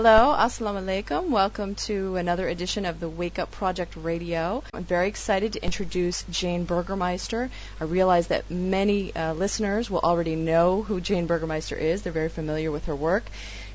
Hello, assalamu alaikum. Welcome to another edition of the Wake Up Project Radio. I'm very excited to introduce Jane Burgermeister. I realize that many listeners will already know who Jane Burgermeister is. They're very familiar with her work.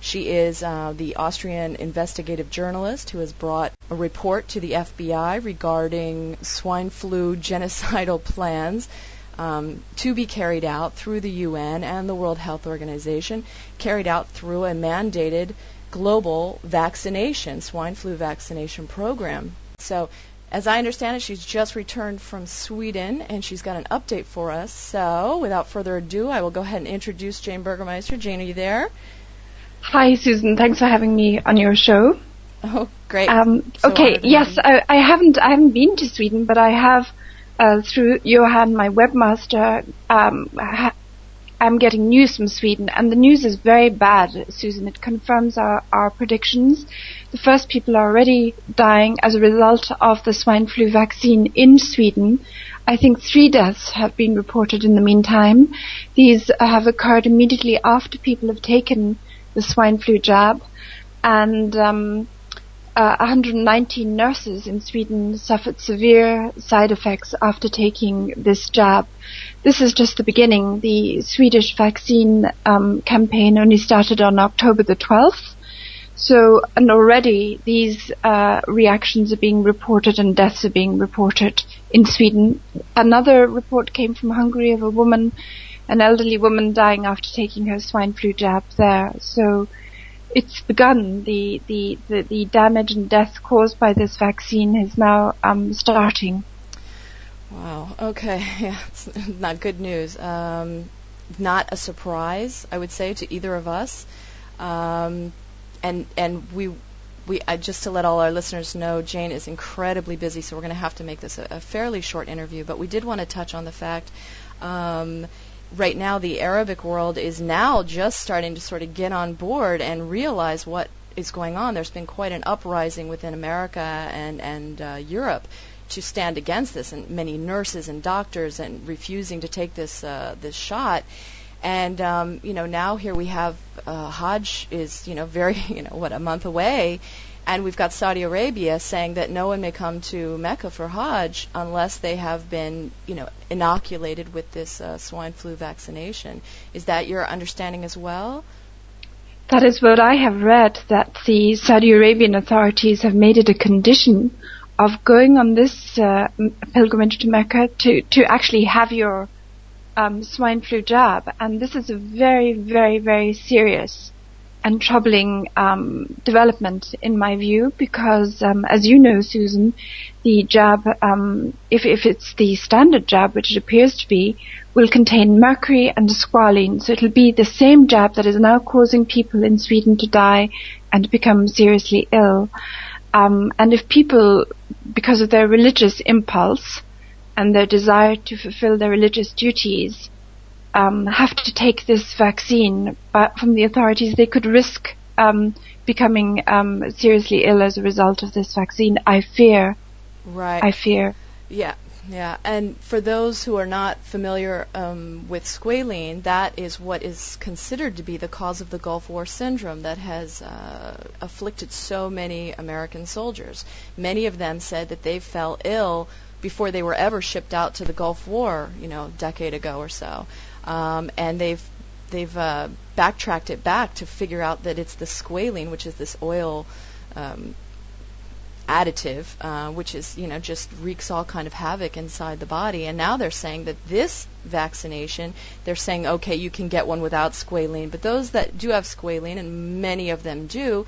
She is the Austrian investigative journalist who has brought a report to the FBI regarding swine flu genocidal plans to be carried out through the UN and the World Health Organization, carried out through a mandated global vaccination, swine flu vaccination program. So, as I understand it, she's just returned from Sweden, and she's got an update for us. So, without further ado, I will go ahead and introduce Jane Burgermeister. Jane, are you there? Hi, Susan. Thanks for having me on your show. Oh, great. Okay, yes, I haven't been to Sweden, but I have, through Johan, my webmaster, I'm getting news from Sweden, and the news is very bad, Susan. It confirms our predictions. The first people are already dying as a result of the swine flu vaccine in Sweden. I think 3 deaths have been reported in the meantime. These have occurred immediately after people have taken the swine flu jab, and 119 nurses in Sweden suffered severe side effects after taking this jab. This is just the beginning. The Swedish vaccine campaign only started on October the 12th. So, and already these reactions are being reported and deaths are being reported in Sweden. Another report came from Hungary of a woman, an elderly woman dying after taking her swine flu jab there. So it's begun. The damage and death caused by this vaccine is now starting. Wow. Okay. Yeah, it's not good news. Not a surprise, I would say, to either of us. And we just to let all our listeners know, Jane is incredibly busy, so we're going to have to make this a fairly short interview. But we did want to touch on the fact. Right now, the Arabic world is now just starting to sort of get on board and realize what is going on. There's been quite an uprising within America and Europe to stand against this, and many nurses and doctors and refusing to take this shot. And now here we have Hajj is very a month away. And we've got Saudi Arabia saying that no one may come to Mecca for Hajj unless they have been, inoculated with this swine flu vaccination. Is that your understanding as well? That is what I have read, that the Saudi Arabian authorities have made it a condition of going on this pilgrimage to Mecca to actually have your swine flu jab. And this is a very, very, very serious and troubling development in my view, because as you know, Susan, the jab, if it's the standard jab, which it appears to be, will contain mercury and squalene. So it'll be the same jab that is now causing people in Sweden to die and become seriously ill. And if people, because of their religious impulse and their desire to fulfill their religious duties, have to take this vaccine, but from the authorities, they could risk becoming seriously ill as a result of this vaccine. I fear. Right. I fear. Yeah. And for those who are not familiar with squalene, that is what is considered to be the cause of the Gulf War syndrome that has afflicted so many American soldiers. Many of them said that they fell ill before they were ever shipped out to the Gulf War, a decade ago or so. And they've backtracked it back to figure out that it's the squalene, which is this oil additive, which is just wreaks all kind of havoc inside the body. And now they're saying that this vaccination, they're saying, okay, you can get one without squalene, but those that do have squalene, and many of them do,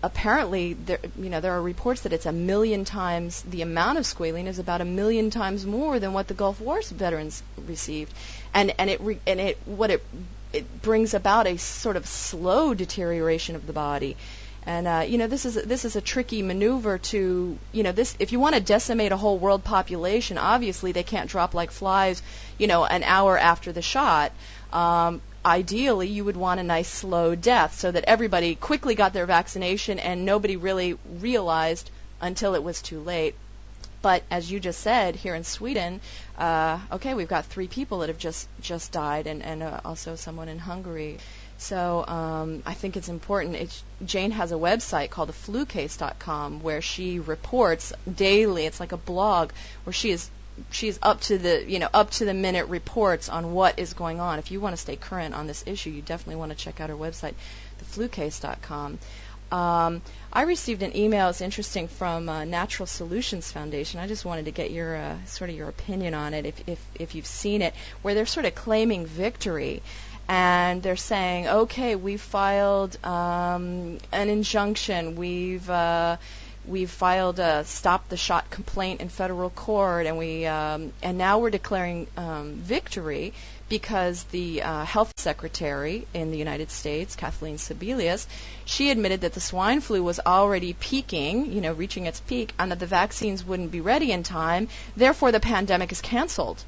apparently there are reports that it's 1 million times the amount of squalene is about 1 million times more than what the Gulf War veterans received, and it brings about a sort of slow deterioration of the body. And this is a tricky maneuver to this. If you want to decimate a whole world population, obviously they can't drop like flies, an hour after the shot. Ideally, you would want a nice slow death so that everybody quickly got their vaccination and nobody really realized until it was too late. But as you just said, here in Sweden, we've got 3 people that have just died, and also someone in Hungary. So I think it's important. Jane has a website called theflucase.com where she reports daily. It's like a blog where she is up to the minute reports on what is going on. If you want to stay current on this issue, you definitely want to check out her website, theflucase.com. I received an email. It's interesting, from Natural Solutions Foundation. I just wanted to get your your opinion on it, if you've seen it, where they're sort of claiming victory, and they're saying, okay, we filed an injunction. We've filed a stop the shot complaint in federal court, and now we're declaring victory because the health secretary in the United States, Kathleen Sebelius, she admitted that the swine flu was already peaking, reaching its peak, and that the vaccines wouldn't be ready in time. Therefore, the pandemic is canceled.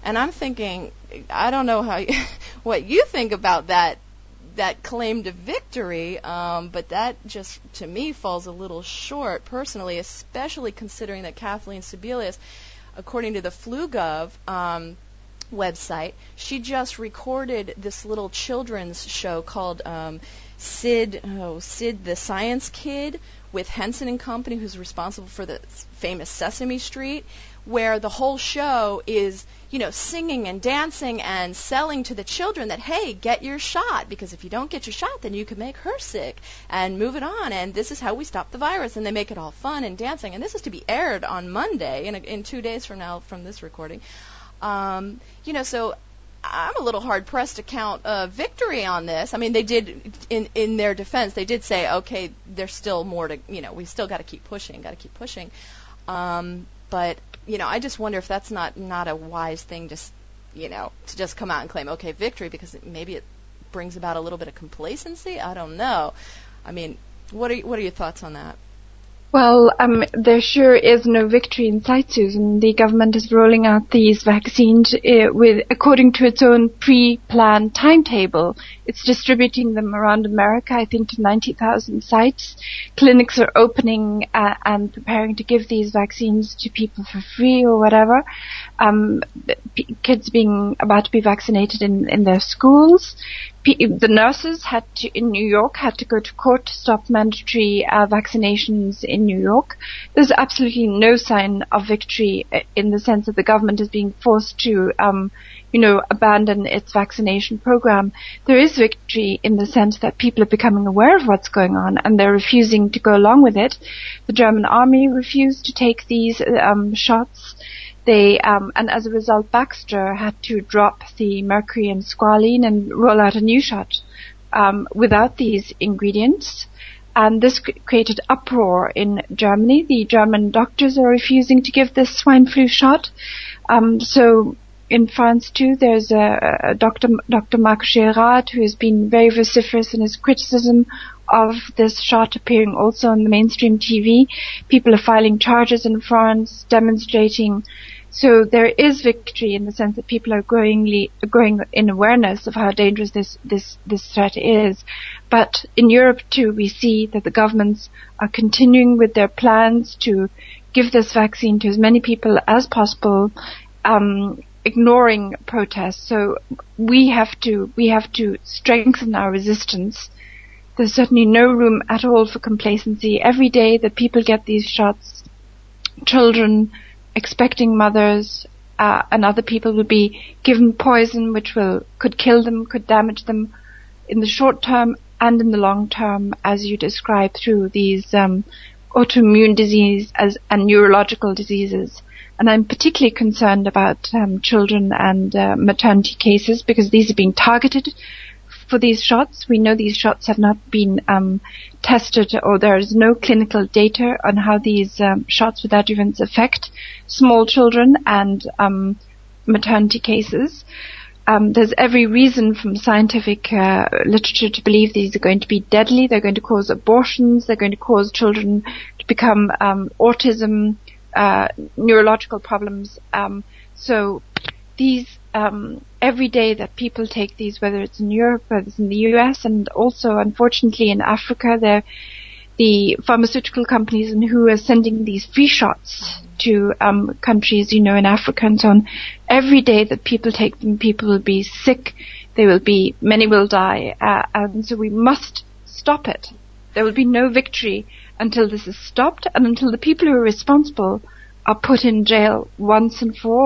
And I'm thinking, I don't know what you think about that claim to victory, but that just, to me, falls a little short, personally, especially considering that Kathleen Sebelius, according to the FluGov website, she just recorded this little children's show called Sid the Science Kid with Henson and Company, who's responsible for the famous Sesame Street, where the whole show is, singing and dancing and selling to the children that, hey, get your shot, because if you don't get your shot, then you could make her sick, and move it on, and this is how we stop the virus. And they make it all fun and dancing. And this is to be aired on Monday, in 2 days from now, from this recording. So I'm a little hard-pressed to count victory on this. I mean, they did, in their defense, they did say, okay, there's still more to, we still got to keep pushing. But, I just wonder if that's not a wise thing, to just come out and claim, okay, victory, because maybe it brings about a little bit of complacency. I don't know. I mean, what are your thoughts on that? Well, there sure is no victory in sight, Susan. The government is rolling out these vaccines according to its own pre-planned timetable. It's distributing them around America, I think, to 90,000 sites. Clinics are opening and preparing to give these vaccines to people for free or whatever. Kids about to be vaccinated in their schools. The nurses in New York had to go to court to stop mandatory vaccinations in New York. There's absolutely no sign of victory in the sense that the government is being forced to, abandon its vaccination program. There is victory in the sense that people are becoming aware of what's going on and they're refusing to go along with it. The German army refused to take these shots. And as a result, Baxter had to drop the mercury and squalene and roll out a new shot without these ingredients. And this created uproar in Germany. The German doctors are refusing to give this swine flu shot. So in France too, there's a Dr. Marc Gérard, who has been very vociferous in his criticism of this shot, appearing also on the mainstream TV. People are filing charges in France, demonstrating. So there is victory in the sense that people are growing in awareness of how dangerous this threat is. But in Europe too, we see that the governments are continuing with their plans to give this vaccine to as many people as possible, ignoring protests. So we have to strengthen our resistance. There's certainly no room at all for complacency. Every day that people get these shots, children, expecting mothers, and other people will be given poison which could kill them, could damage them in the short term and in the long term, as you described, through these autoimmune disease and neurological diseases. And I'm particularly concerned about children and maternity cases, because these are being targeted for these shots. We know these shots have not been tested, or there is no clinical data on how these shots with adjuvants affect small children and maternity cases. There's every reason from scientific literature to believe these are going to be deadly. They're going to cause abortions. They're going to cause children to become autism, neurological problems. So these every day that people take these, whether it's in Europe, whether it's in the US, and also unfortunately in Africa, the pharmaceutical companies and who are sending these free shots to countries, in Africa and so on. Every day that people take them, people will be sick. Many will die, and so we must stop it. There will be no victory until this is stopped and until the people who are responsible are put in jail once and for all.